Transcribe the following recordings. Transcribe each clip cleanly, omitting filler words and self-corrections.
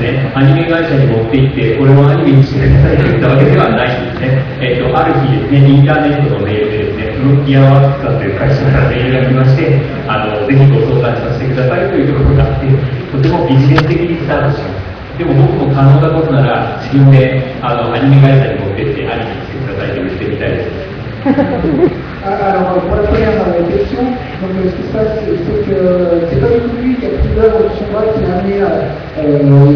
ね、アニメ会社に持って行って、これをアニメにしてくださいと言ったわけではないんですね。ある日ですね、インターネットのメールでですね、フロンティアワークスカという会社からメールが来まして、ぜひご相談させてくださいというところがあって、とてもビジネス的にスタートします。でも僕も可能なことなら、自分でアニメ会社に持ってってアニメにしてくださいと言ってみたいです。Alors, pour la première question, donc, ce qui se passe, c'est que c'est pas du tout lui qui a pris l'œuvre de son bras qui a amené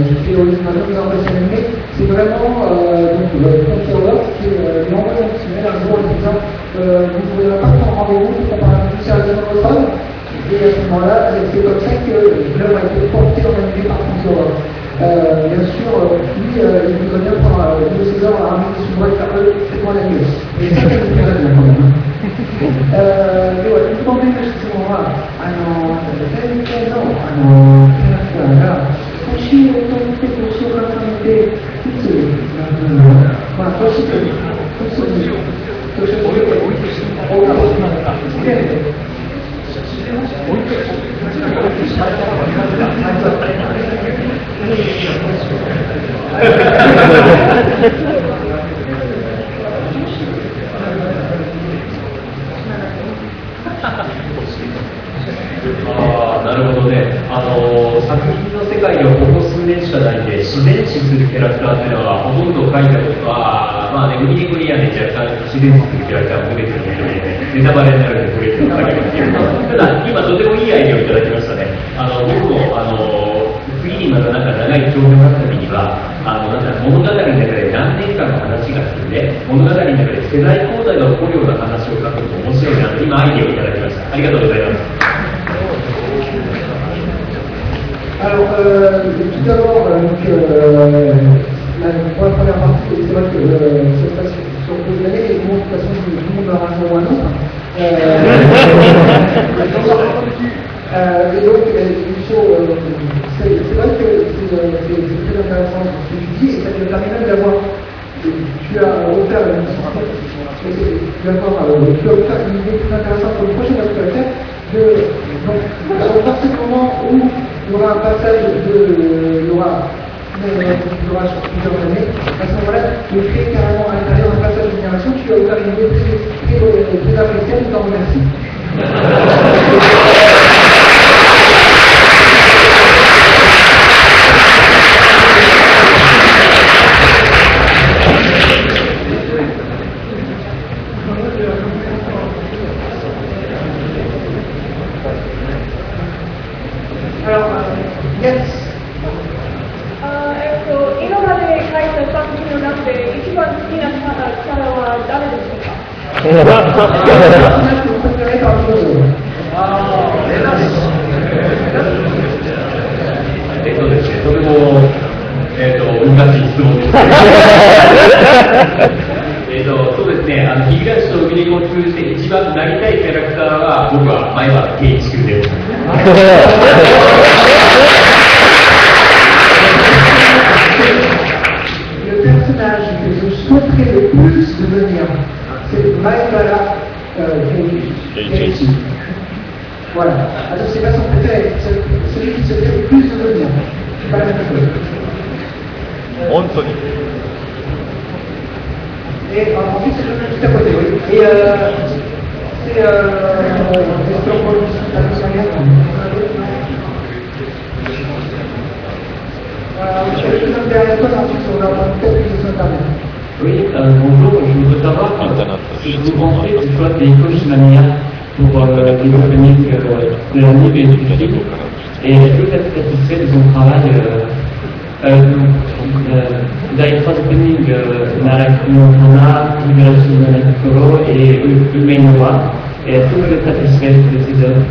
qui fait l'original de la version animée, c'est vraiment donc, le contrôleur qui lui envoie un petit mail un jour en disant vous ne pouvez pas prendre rendez-vous pour qu'on parle plus sérieusement de votre œuvre. Et à ce moment-là, c'est comme ça que l'œuvre a été portée en animé par contrôleur. Bien sûr, lui, il voudrait bien prendre de ses œuvres à ramener son bras et faire c'est pour l'anime. Et ça, ça nous plairait bien quand même. では、1本目の質問は、前回のキャラクターが、年を取って年を重ねて、いつ、年に、なるほどね。作品の世界ではここ数年しかないんで、自然死するキャラクターっていうのはほとんど書いたことは、まあね、ウニクリアで若干自然死するキャラクターも出てくるので、ネタバレになるのでこれ以上書きますけど、ただ今とてもいいアイデアをいただきましたね。僕も次にまたなんか長い長編があった時には、物語の中で何年間の話が進んで、物語の中で世代交代が起こるような話を書くのも面白いなと今アイデアをいただきました。ありがとうございます。Alors, tout d'abord, pour la première partie, c'est vrai que ça se passe sur deux années, et de toute façon, tout le monde aura un jour ou un autre. Et donc, c'est vrai que c'est très intéressant ce que tu dis, et ça te permet même d'avoir, tu as offert une idée très intéressante pour le prochain actualité, à partir du moment où il y aura un passage il y aura sur plusieurs années, à ce moment-là, de créer carrément à l'intérieur un passage de génération, tu as ouvert une idée très appréciée, je t'en remercie. Yes. 今まで書いた作品の中で一番好きなキャラは誰でしょうか？ですね、とても、難しい質問です。そうですね、日暮らしと海にを通じて一番なりたいキャラクターは、僕は前は圭一君です。Le personnage que je souhaiterais le plus devenir, c'est Maïbala Keiichi. Voilà. Alors, c'est pas son préféré, c'est celui qui se fait le plus devenir. C'est pas la même chose. Anthony. Et ensuite, c'est le juste à côté, oui. Et c'est Oui, bonjour, je voudrais savoir si vous pensez que ce soit des Koshinamiya pour développer de l'anime et du film, et est-ce que vous êtes satisfait de son travail dai husbanding Narakino Hana, Liberace de Nakoro et Umenoa, et est-ce que vous êtes satisfait de ces œuvres?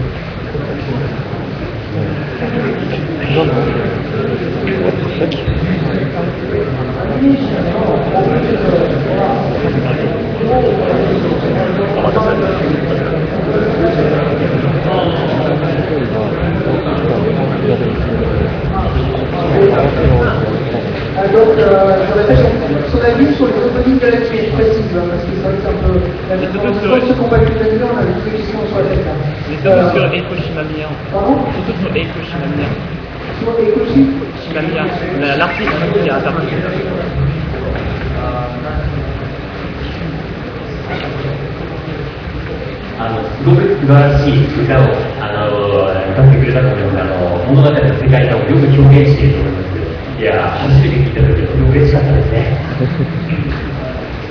Donc, son avis sur les openings galaxies, je précise, parce que ça c'est un peu... Ceux qui n'ont pas vu l'anime, on a des questions sur la tête. Les œuvres sur Eiko Shimamiya. Pardon? Surtout sur Eiko Shimamiya. sur l'écologie. L'artiste qui a interprété. すごく素晴らしい歌を歌ってくれたと思います。物語の世界観をよく表現していると思います。いや、初めて聞いた時はとても嬉しかったですね。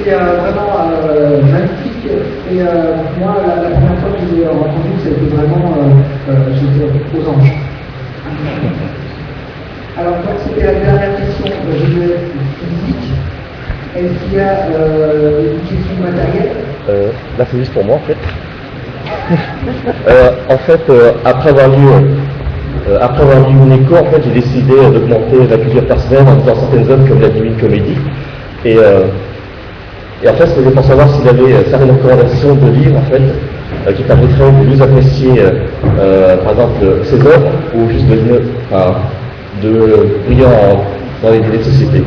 C'est vraiment magnifique et moi la première fois que je l'ai entendu c'était vraiment j'étais aux anges. Alors donc c'était la dernière question, je vais physique. Est-ce qu'il y a une question matérielle? Là c'est juste pour moi en fait. En fait, après avoir lu une écho, en fait, j'ai décidé d'augmenter la culture personnelle en faisant certaines œuvres comme la Divine Comédie. Et en fait, c'était pour savoir s'il avait certaines recommandations de livres, en fait, qui permettraient de mieux apprécier, par exemple, ses œuvres, ou juste de briller dans les délais de société.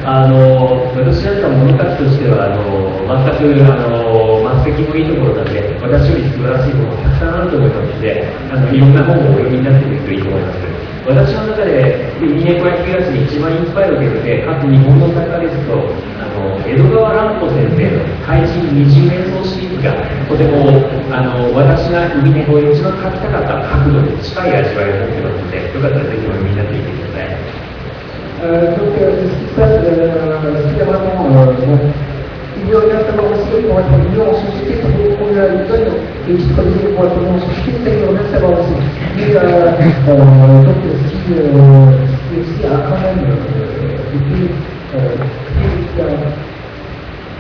私なんか物書きとしては全く末席もいいところなんで、私より素晴らしいものがたくさんあると思いますので、いろんな本をお読みになってみるといいと思います。私の中で海猫や東に一番インスパイアを受けて、各日本の作家ですと江戸川乱歩先生の怪人二重演奏シリーズがとても私が海猫を一番描きたかった角度に近い味わいを持ってますので、よかったらぜひお読みになってみてください。Donc ce qui se passe, c'est vraiment il doit bien savoir aussi pour être mieux en société, pour qu'on lui donne les titres des livres pour être mieux en société, ça il doit bien savoir aussi. Mais donc ce qui aussi a quand même été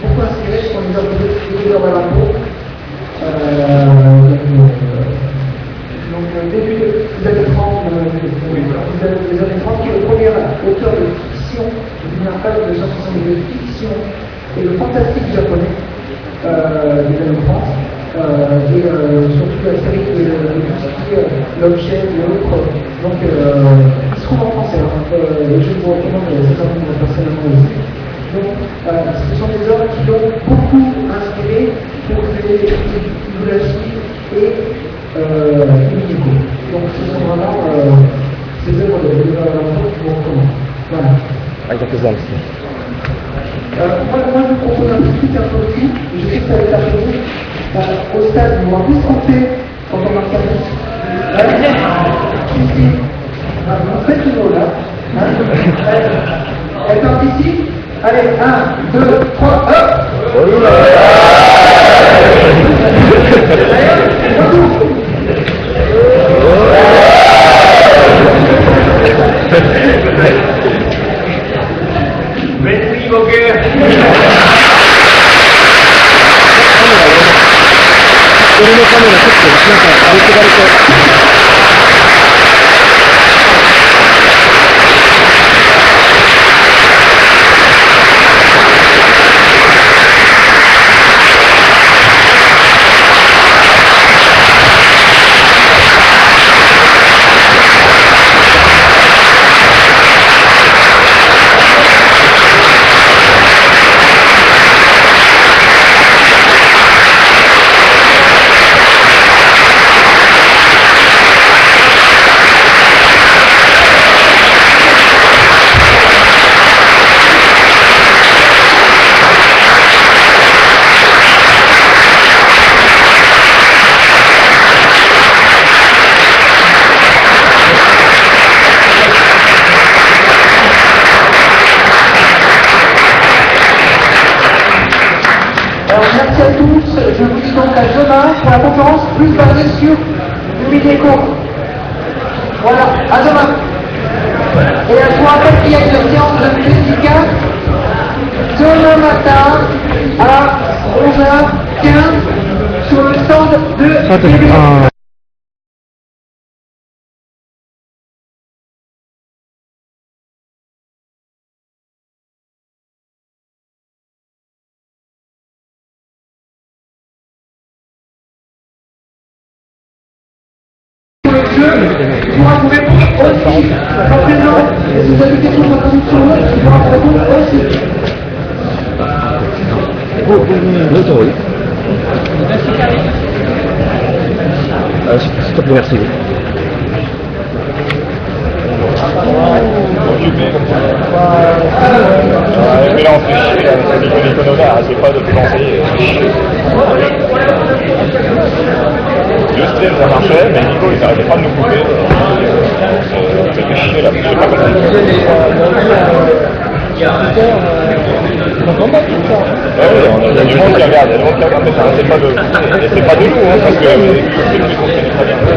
beaucoup inspiré sur les œuvres de Valampo. Donc début des années 30, les années 30, qui est le premier auteur de fiction, une phase de science-fiction, de fiction et de fantastique japonais des années 30, et surtout la série de tout ce qui est l'objet et l'autre. Donc il se trouve en français, je vous recommande certainement personnellement aussi. Donc ce sont des œuvres qui l'ont beaucoup inspiré pour créer des idéologies et musicaux. Donc ce sont vraiment ces œuvres de Valampo qui vous recommande. Voilà. Moi je vous propose un petit truc un peu aussi, je sais que ça va être arrivé au stade, on va plus compter quand on marque un but. Ici, vous faites une eau là. Elle part ici. Allez, 1, 2, 3, hop. Merci beaucoup. Merci à tous, je vous dis donc à demain pour la conférence plus basée sur l'Umideco. Voilà, à demain. Et je vous rappelle qu'il y a une séance de dédicace demain matin à 11h15 sur le stand de l'Umideco. jeu pourra vous répondre aussi. À présent, et si vous avez des questions sur la traduction, il pourra vous répondre aussi. S'il te plaît, merci. Mais là on fait chier, c'est Nicolas Econola, arrêtez pas de vous lancer. Le stream ça marchait, mais Nico il n'arrêtait pas de nous couper. Ça fait chier là, je sais pas comment il y a du monde qui regarde, mais ça n'arrêtait pas de nous, et c'est pas de nous, hein, parce que c'est plus qu'on connaît très bien.